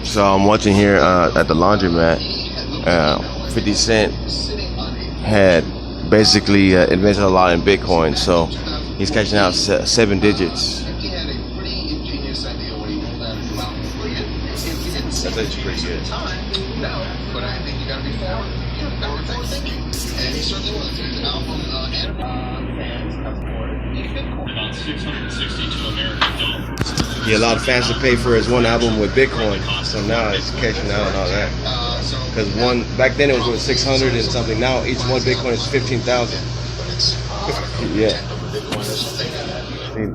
So I'm watching here at the laundromat. 50 Cent had basically invested a lot in Bitcoin, so he's cashing out 7 digits. That's actually pretty good. But I think you gotta be forward thinking. And he certainly was. There's an album fans of about 662 American dollars. He allowed fans to pay for his one album with Bitcoin, so now it's cashing out and all that. Because one back then it was worth 600 and something. Now each one Bitcoin is 15,000. Yeah. See.